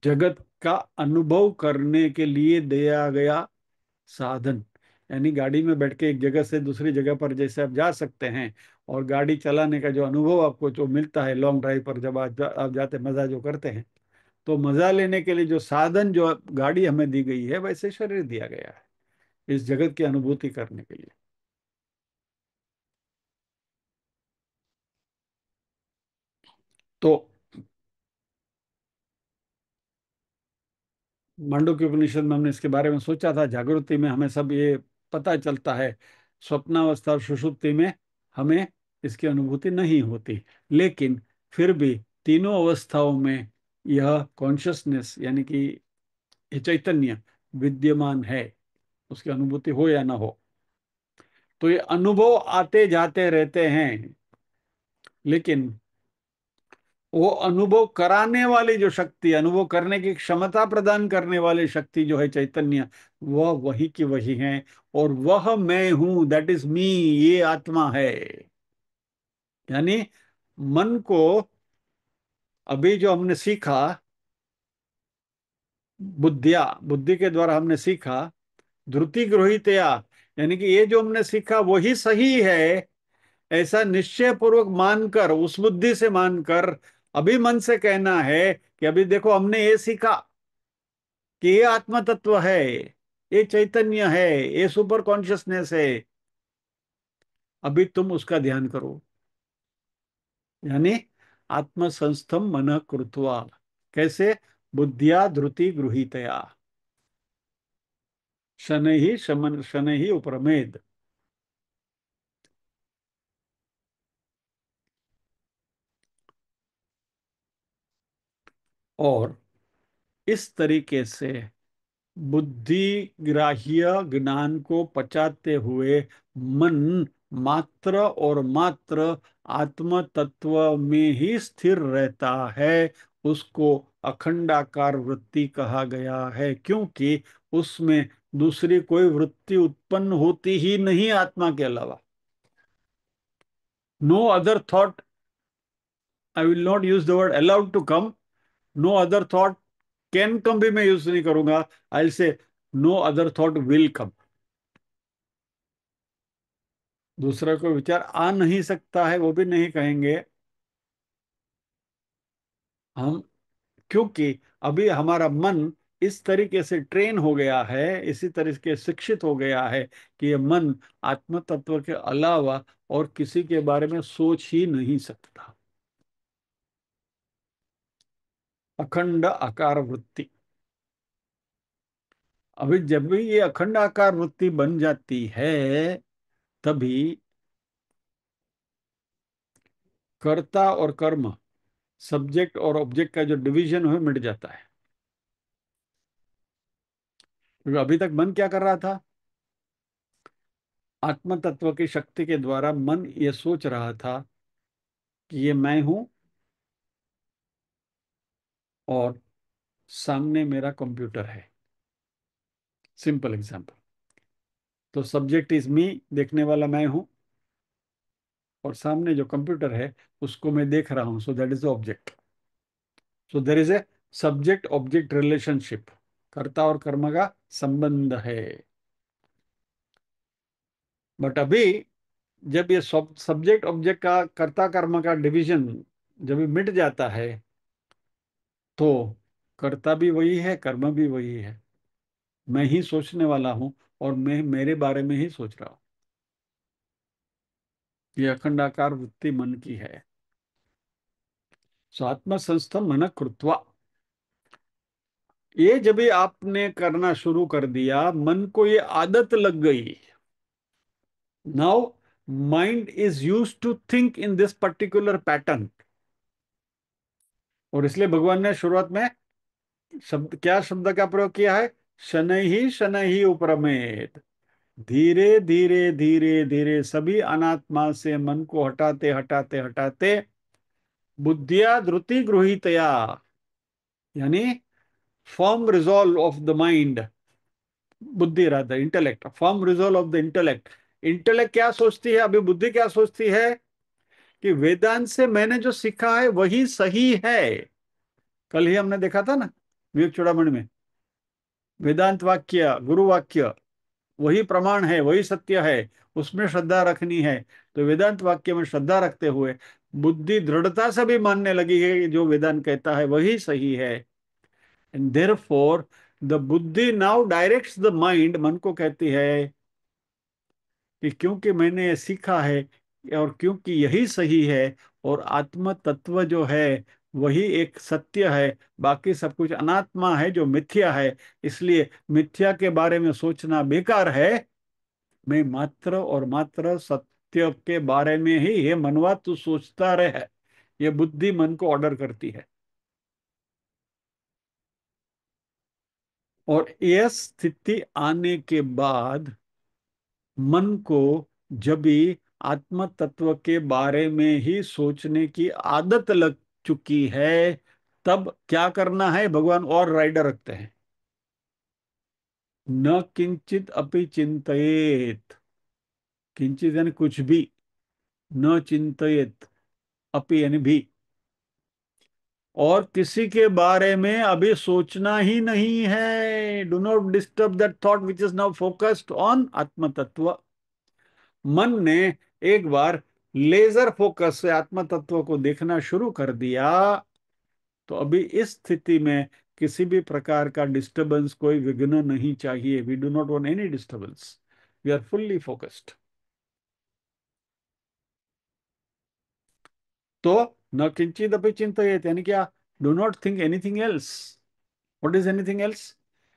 S1: जगत का अनुभव करने के लिए दिया गया साधन। यानी गाड़ी में बैठ के एक जगह से दूसरी जगह पर जैसे आप जा सकते हैं, और गाड़ी चलाने का जो अनुभव आपको जो मिलता है लॉन्ग ड्राइव पर, जब आप जाते मजा जो करते हैं, तो मजा लेने के लिए जो साधन, जो गाड़ी हमें दी गई है, वैसे शरीर दिया गया है इस जगत की अनुभूति करने के लिए। तो मांडुक्य उपनिषद में हमने इसके बारे में सोचा था। जागृति में हमें सब ये पता चलता है, स्वप्नावस्था और सुषुप्ति में हमें इसकी अनुभूति नहीं होती, लेकिन फिर भी तीनों अवस्थाओं में यह कॉन्शियसनेस यानी कि ये चैतन्य विद्यमान है, उसकी अनुभूति हो या ना हो। तो ये अनुभव आते जाते रहते हैं, लेकिन वो अनुभव कराने वाली जो शक्ति, अनुभव करने की क्षमता प्रदान करने वाली शक्ति जो है चैतन्य, वह वही की वही है। और वह मैं हूं, दैट इज मी, ये आत्मा है। यानी मन को अभी जो हमने सीखा, बुद्धि के द्वारा हमने सीखा, धृति गृहीतया, यानी कि ये जो हमने सीखा वही सही है, ऐसा निश्चय पूर्वक मानकर, उस बुद्धि से मानकर अभी मन से कहना है कि अभी देखो हमने ये सीखा कि ये आत्म तत्व है, ये चैतन्य है, ये सुपर कॉन्शियसनेस है, अभी तुम उसका ध्यान करो। यानी आत्मसंस्थम मन कृत्वा, कैसे? बुद्धिया धृति गृहीतया, शनै ही उपरमेद। और इस तरीके से बुद्धि ग्राह्य ज्ञान को पचाते हुए मन मात्र और मात्र आत्म तत्व में ही स्थिर रहता है। उसको अखंडाकार वृत्ति कहा गया है, क्योंकि उसमें दूसरी कोई वृत्ति उत्पन्न होती ही नहीं आत्मा के अलावा। No other thought, I will not use the word allowed to come, no other thought can come भी मैं यूज नहीं करूंगा, I will say no other thought will come. दूसरा कोई विचार आ नहीं सकता है, वो भी नहीं कहेंगे हम, क्योंकि अभी हमारा मन इस तरीके से ट्रेन हो गया है, इसी तरीके से शिक्षित हो गया है कि ये मन आत्म तत्व के अलावा और किसी के बारे में सोच ही नहीं सकता। अखंड आकार वृत्ति, अभी जब भी ये अखंड आकार वृत्ति बन जाती है, तभी कर्ता और कर्म, सब्जेक्ट और ऑब्जेक्ट का जो डिवीजन है मिट जाता है। क्योंकि अभी तक मन क्या कर रहा था? आत्म तत्व की शक्ति के द्वारा मन ये सोच रहा था कि ये मैं हूं, और सामने मेरा कंप्यूटर है। Simple example. तो सब्जेक्ट इज मी, देखने वाला मैं हूं, और सामने जो कंप्यूटर है उसको मैं देख रहा हूं, so that is the object. So there is a subject object relationship, कर्ता और कर्म का संबंध है। बट अभी जब ये सब्जेक्ट ऑब्जेक्ट का, कर्ता कर्म का डिवीजन जब ये मिट जाता है, तो कर्ता भी वही है, कर्म भी वही है। मैं ही सोचने वाला हूं, और मैं मेरे बारे में ही सोच रहा हूं। ये अखंडाकार वृत्ति मन की है। सो आत्म संस्थम मन कृत्वा, ये जब भी आपने करना शुरू कर दिया, मन को ये आदत लग गई। Now mind is use to think in this particular pattern. और इसलिए भगवान ने शुरुआत में शब्द का प्रयोग किया है? शनै ही उपरमेत। धीरे धीरे धीरे धीरे सभी अनात्मा से मन को हटाते हटाते हटाते, बुद्धिया धृति गृहीतया, यानी firm resolve of the mind, बुद्धि rather intellect, firm resolve of the intellect. Intellect क्या सोचती है? अभी बुद्धि क्या सोचती है? कि वेदांत से मैंने जो सीखा है वही सही है। कल ही हमने देखा था ना विवेक चूड़ामणि में, वेदांत वाक्य, गुरु वाक्य वही प्रमाण है, वही सत्य है, उसमें श्रद्धा रखनी है। तो वेदांत वाक्य में श्रद्धा रखते हुए बुद्धि दृढ़ता से भी मानने लगी है कि जो वेदांत कहता है वही सही है। एंड देयरफॉर द बुद्धि नाउ डायरेक्ट्स द माइंड, मन को कहती है कि क्योंकि मैंने ये सीखा है और क्योंकि यही सही है, और आत्म तत्व जो है वही एक सत्य है, बाकी सब कुछ अनात्मा है जो मिथ्या है। इसलिए मिथ्या के बारे में सोचना बेकार है। मैं मात्र और मात्र सत्य के बारे में ही, ये मनवा तू सोचता रहे, ये बुद्धि मन को ऑर्डर करती है। और यह स्थिति आने के बाद मन को जब भी आत्म तत्व के बारे में ही सोचने की आदत लग चुकी है, तब क्या करना है, भगवान और राइडर रखते हैं। न किंचित अपि चिंतयेत। किंचित यानी कुछ भी, न चिंतयेत, अपि यानी भी, और किसी के बारे में अभी सोचना ही नहीं है। Do not disturb that thought which is now focused on atma तत्व। मन ने एक बार लेजर फोकस से आत्म तत्व को देखना शुरू कर दिया, तो अभी इस स्थिति में किसी भी प्रकार का डिस्टरबेंस, कोई विघ्न नहीं चाहिए। We do not want any disturbance, we are fully focused. तो न किंचित अपि चिंतयेत यानी क्या, do not think anything else. What is anything else?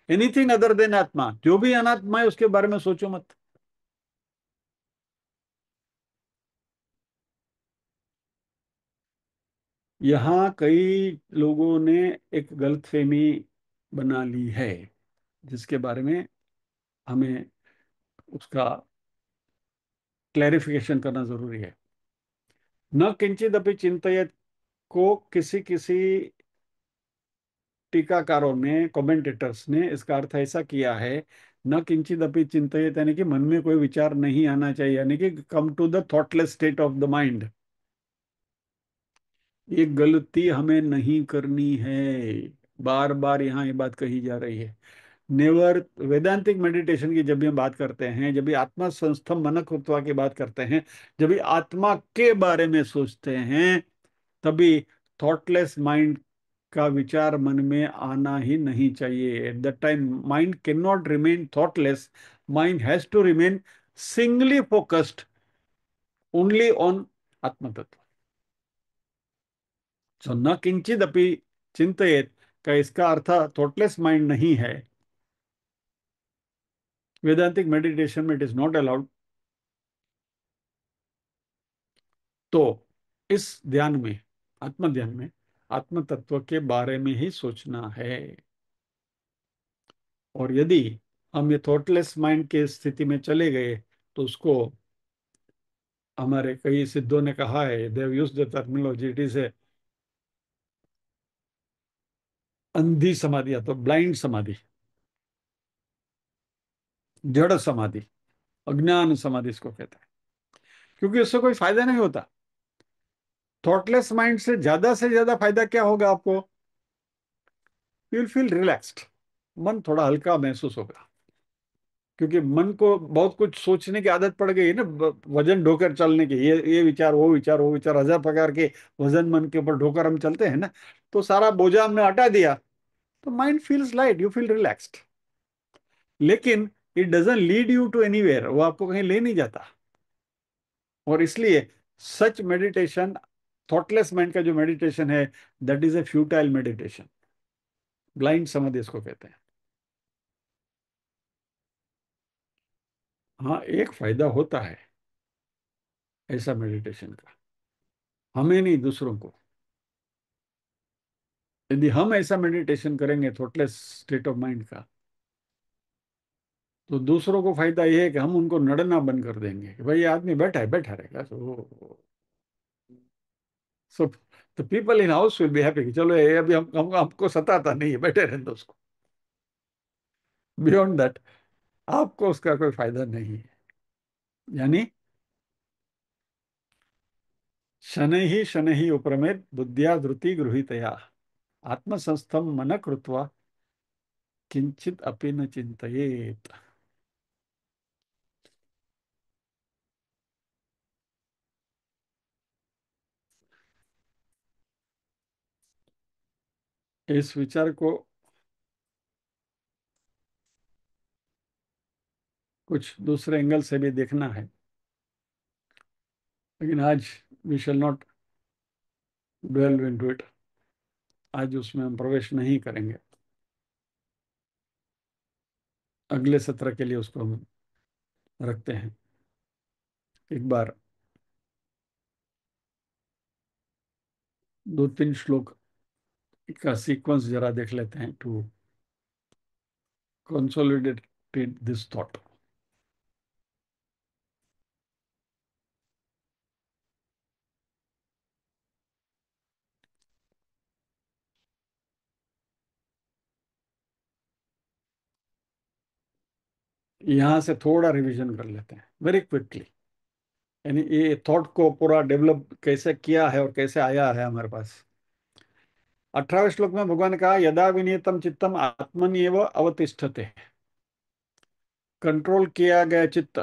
S1: Anything other than atma. जो भी अनात्मा है उसके बारे में सोचो मत। यहाँ कई लोगों ने एक गलतफहमी बना ली है, जिसके बारे में हमें उसका क्लैरिफिकेशन करना जरूरी है। न किंचित अपि चिंतयत को किसी किसी टीकाकारों ने, कमेंटेटर्स ने इसका अर्थ ऐसा किया है, न किंचित अपि चिंतयत यानी कि मन में कोई विचार नहीं आना चाहिए, यानी कि come to the thoughtless state of the mind. ये गलती हमें नहीं करनी है। बार बार यहाँ ये बात कही जा रही है। नेवर, वेदांतिक मेडिटेशन की जब भी हम बात करते हैं, जब भी आत्मा संस्थम मनकृत्वा की बात करते हैं, जब भी आत्मा के बारे में सोचते हैं, तभी थॉटलेस माइंड का विचार मन में आना ही नहीं चाहिए। At that time mind can not remain thoughtless. Mind has to remain singly focused only on atma tattva. सो न किंचित अपि चिंतयेत का इसका अर्थ थॉटलेस माइंड नहीं है। वेदांतिक मेडिटेशन में इट इज नॉट अलाउड। तो इस ध्यान में, आत्म ध्यान में, आत्म तत्व के बारे में ही सोचना है। और यदि हम ये थॉटलेस माइंड के स्थिति में चले गए, तो उसको हमारे कई सिद्धों ने कहा है, they have used the terminology, it is a अंधी समाधि या तो ब्लाइंड समाधि, जड़ समाधि, अज्ञान समाधि इसको कहते हैं। क्योंकि उससे कोई फायदा नहीं होता। थॉटलेस माइंड से ज्यादा फायदा क्या होगा आपको? You will feel relaxed. मन थोड़ा हल्का महसूस होगा। क्योंकि मन को बहुत कुछ सोचने की आदत पड़ गई है ना, वजन ढोकर चलने की, ये विचार वो विचार वो विचार, हजार प्रकार के वजन मन के ऊपर ढोकर हम चलते हैं ना। तो सारा बोझा हमने हटा दिया, तो mind feels light, you feel relaxed. लेकिन it doesn't lead you to anywhere, वो आपको कहीं ले नहीं जाता। और इसलिए सच मेडिटेशन, थॉटलेस माइंड का जो मेडिटेशन है, that is a futile meditation. Blind समाधि इसको कहते हैं। हाँ, एक फायदा होता है ऐसा मेडिटेशन का, हमें नहीं दूसरों को। यदि हम ऐसा मेडिटेशन करेंगे थॉटलेस स्टेट ऑफ माइंड का, तो दूसरों को फायदा ये है कि हम उनको नड़ना बंद कर देंगे कि भाई ये आदमी बैठा है, बैठा रहेगा। So the people in house will be happy कि चलो ये अभी हम हमको सताता नहीं है, बैठे रहने दो उसको। बियॉन्ड दैट आपको उसका कोई फायदा नहीं है। यानी शनैः शनैः उपरमेत् बुद्धिया धृति गृहीतया आत्मसंस्थम मन कृत्वा किंचित अपि न चिंतयेत। इस विचार को कुछ दूसरे एंगल से भी देखना है, लेकिन आज we shall not delve into it. आज उसमें हम प्रवेश नहीं करेंगे, अगले सत्र के लिए उसको हम रखते हैं। एक बार दो तीन श्लोक का सीक्वेंस जरा देख लेते हैं टू कंसोलिडेट दिस थॉट। यहां से थोड़ा रिवीजन कर लेते हैं वेरी क्विकली, यानी ये थॉट को पूरा डेवलप कैसे किया है और कैसे आया है हमारे पास। 18वें श्लोक में भगवान ने कहा, यदा विनीतम चित्तम आत्मन्येव अवतिष्ठते। कंट्रोल किया गया चित्त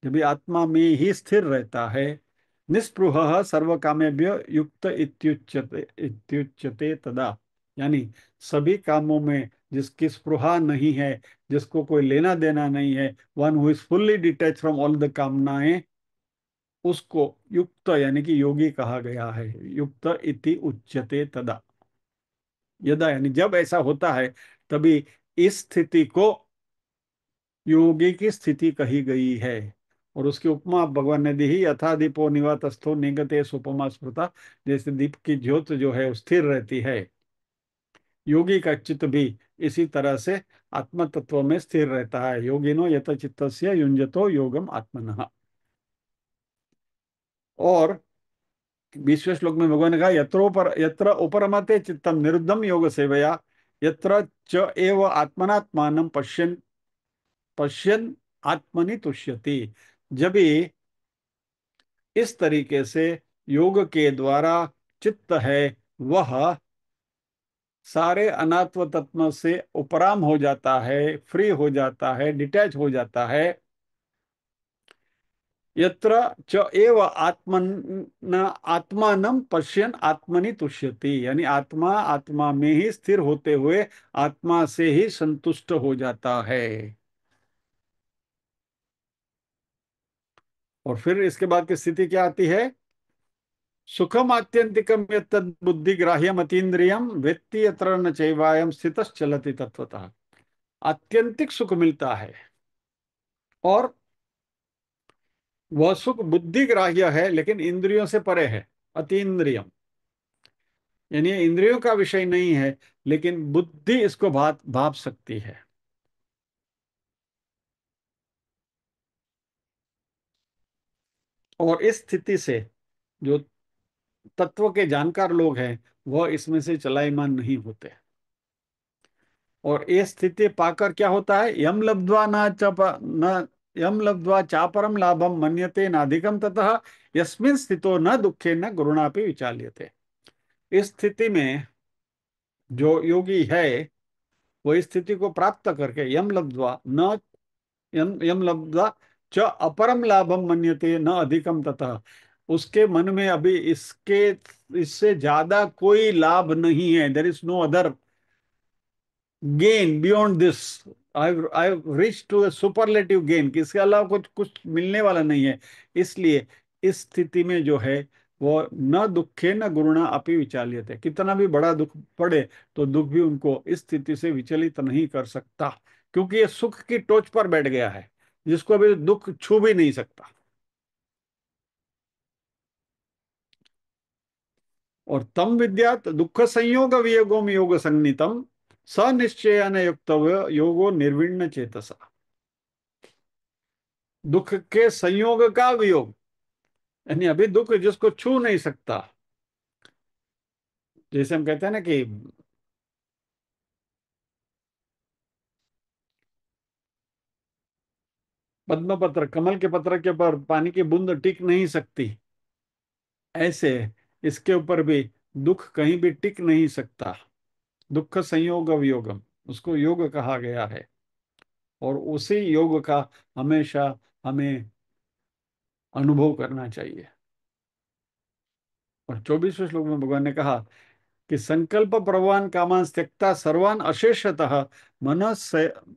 S1: जब भी आत्मा में ही स्थिर रहता है, निस्पृह सर्व कामेभ्य युक्त इत्युच्यते तदा, यानी सभी कामों में जिसकी स्पृहा नहीं है, जिसको कोई लेना देना नहीं है, one who is fully detach from all the कामनाएं, उसको युक्त यानी कि योगी कहा गया है। युक्त इति उच्यते तदा, यदा यानी जब ऐसा होता है तभी इस स्थिति को योगी की स्थिति कही गई है। और उसकी उपमा भगवान ने दी ही, यथा दीपो निवातस्थो निगते सुपमा स्मृता। जैसे दीप की ज्योत जो है वो स्थिर रहती है, योगी का चित्त भी इसी तरह से आत्म तत्व में स्थिर रहता है। योगिनो यत चित्तस्य युंजतो योगम आत्मनः। और 20वें श्लोक में भगवान ने कहा, यत्र उपरमते चित्तम निरुद्धम योग सेवया, यत्र च एव आत्मनात्मानं पश्यन् पश्यन् आत्मनि तुष्यति। जब भी इस तरीके से योग के द्वारा चित्त है वह सारे अनात्म तत्व से उपराम हो जाता है, फ्री हो जाता है, डिटैच हो जाता है। यत्र च एव आत्मन आत्मानं पश्यन् आत्मनि तुष्यति, यानी आत्मा आत्मा में ही स्थिर होते हुए आत्मा से ही संतुष्ट हो जाता है। और फिर इसके बाद की स्थिति क्या आती है? सुखम आत्यंतिकम यत्तद् बुद्धिग्राह्यम अतीन्द्रियम वेत्ति यत्र न चैवायम स्थितश्चलति तत्वतः। आत्यंतिक सुख मिलता है और वह सुख बुद्धिग्राह्य है लेकिन इंद्रियों से परे है। अतीन्द्रियम यानी ये इंद्रियों का विषय नहीं है, लेकिन बुद्धि इसको भाप सकती है। और इस स्थिति से जो तत्व के जानकार लोग हैं वह इसमें से चलायमान नहीं होते। और ये स्थिति पाकर क्या होता है? यम लब्ध्वा चापरम लाभम मन्यते नाधिकम ततः यस्मिन् स्थितो न दुखे न गुरुणापि विचाल्यते। इस स्थिति में जो योगी है वो इस स्थिति को प्राप्त करके यम लब्ध्वा न यम लब्ध्वा च अपरम लाभम मन्यते न अधिकम ततः, उसके मन में अभी इससे ज्यादा कोई लाभ नहीं है। There is no other gain beyond this. I reach to a superlative gain, कि इसके अलावा कुछ कुछ मिलने वाला नहीं है। इसलिए इस स्थिति में जो है वो न दुखे न गुरुणा अपि विचाल्यते, कितना भी बड़ा दुख पड़े तो दुख भी उनको इस स्थिति से विचलित नहीं कर सकता, क्योंकि ये सुख की टोच पर बैठ गया है जिसको अभी दुख छू भी नहीं सकता। और तम विद्यात दुख संयोग वियोगम योग संगीतम स निश्चयन युक्तव्य योगो निर्विण्ण चेतसा। दुख के संयोग का वियोग, यानी अभी दुख जिसको छू नहीं सकता। जैसे हम कहते हैं ना कि पद्म पत्र, कमल के पत्र के ऊपर पानी की बूंद टिक नहीं सकती, ऐसे इसके ऊपर भी दुख कहीं भी टिक नहीं सकता। दुख संयोग वियोगम, उसको योग कहा गया है। और उसी योग का हमेशा हमें अनुभव करना चाहिए। और 24वें श्लोक में भगवान ने कहा कि संकल्प प्रभवान कामान त्यक्ता सर्वान अशेषतः मनस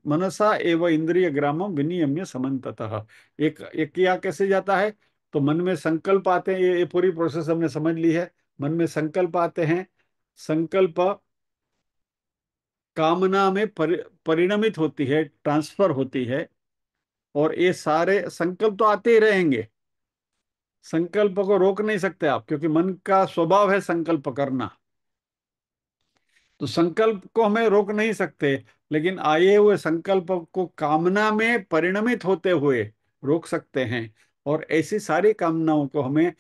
S1: मनसा एव इंद्रिय ग्रामम विनियम्य समन्ततः। एक एक किया कैसे जाता है? तो मन में संकल्प आते हैं, ये पूरी प्रोसेस हमने समझ ली है। मन में संकल्प आते हैं, संकल्प कामना में परिणमित होती है, ट्रांसफर होती है। और ये सारे संकल्प तो आते ही रहेंगे, संकल्प को रोक नहीं सकते आप, क्योंकि मन का स्वभाव है संकल्प करना। तो संकल्प को हमें रोक नहीं सकते, लेकिन आए हुए संकल्प को कामना में परिणमित होते हुए रोक सकते हैं। और ऐसी सारी कामनाओं को हमें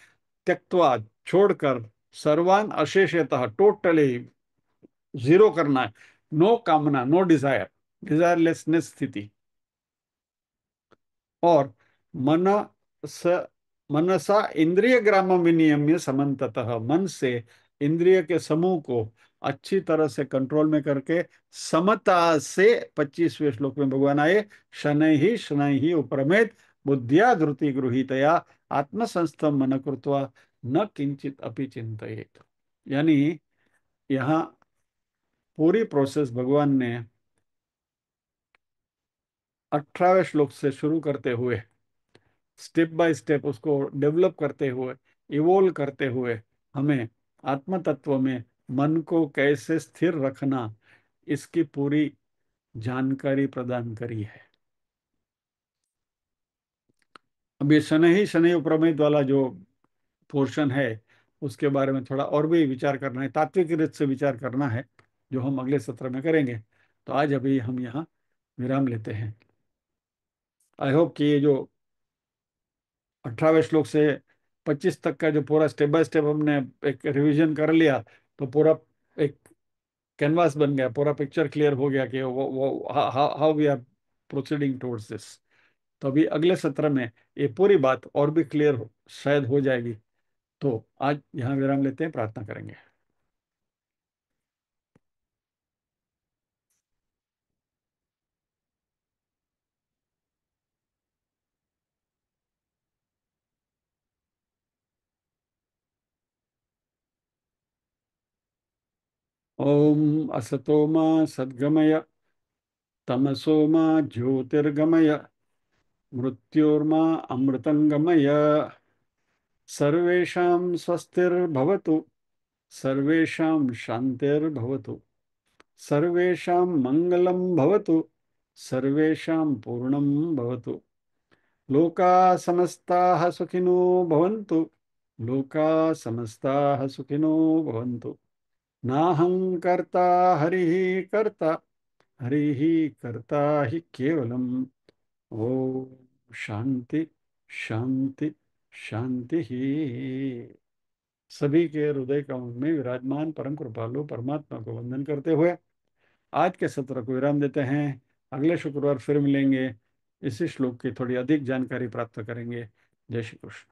S1: त्यक्त्वा, छोड़कर, सर्वान अशेषतः, टोटली जीरो करना है। नो कामना, नो डिजायर, डिजायरलेसनेस स्थिति। और मन स मनसा इंद्रिय ग्राम विनियम्य समन्ततः, मन से इंद्रिय के समूह को अच्छी तरह से कंट्रोल में करके समता से, 25वें श्लोक में भगवान आए, शनै ही उपरमेत बुद्धिया धृति गृहीतया आत्मसंस्थम मन कृत्वा न किंचित अपि चिंतयेत। यानी यहाँ पूरी प्रोसेस भगवान ने 18वें श्लोक से शुरू करते हुए, स्टेप बाय स्टेप उसको डेवलप करते हुए, इवोल्व करते हुए, हमें आत्म तत्व में मन को कैसे स्थिर रखना, इसकी पूरी जानकारी प्रदान करी है। अब ये शनै शनै उपरमेत वाला जो पोर्शन है, उसके बारे में थोड़ा और भी विचार करना है, तात्विक रीत से विचार करना है, जो हम अगले सत्र में करेंगे। तो आज अभी हम यहाँ विराम लेते हैं। आई होप कि ये जो 18वें श्लोक से 25 तक का जो पूरा स्टेप बाय स्टेप हमने एक रिवीजन कर लिया, तो पूरा एक कैनवास बन गया, पूरा पिक्चर क्लियर हो गया कि वो how we are proceeding towards this. तो अभी अगले सत्र में ये पूरी बात और भी क्लियर शायद हो जाएगी। तो आज यहाँ विराम लेते हैं, प्रार्थना करेंगे। ओम असतो मा सद्गमय, तमसो मा ज्योतिर्गमय, मृत्योर्मा अमृतंगमय। सर्वेषां स्वस्तिर्भवतु, सर्वेषां शान्तिर्भवतु, सर्वेषां मङ्गलं भवतु, सर्वेषां पूर्णं भवतु। लोकाः समस्ताः सुखिनो भवन्तु, लोकाः समस्ताः सुखिनो भवन्तु। नाहं कर्ता हरिः कर्ता, हरिः कर्ता हि केवलम्। ओम शांति शांति शांति ही। सभी के हृदय कमल में विराजमान परम कृपालु परमात्मा को वंदन करते हुए आज के सत्र को विराम देते हैं। अगले शुक्रवार फिर मिलेंगे, इसी श्लोक की थोड़ी अधिक जानकारी प्राप्त करेंगे। जय श्री कृष्ण।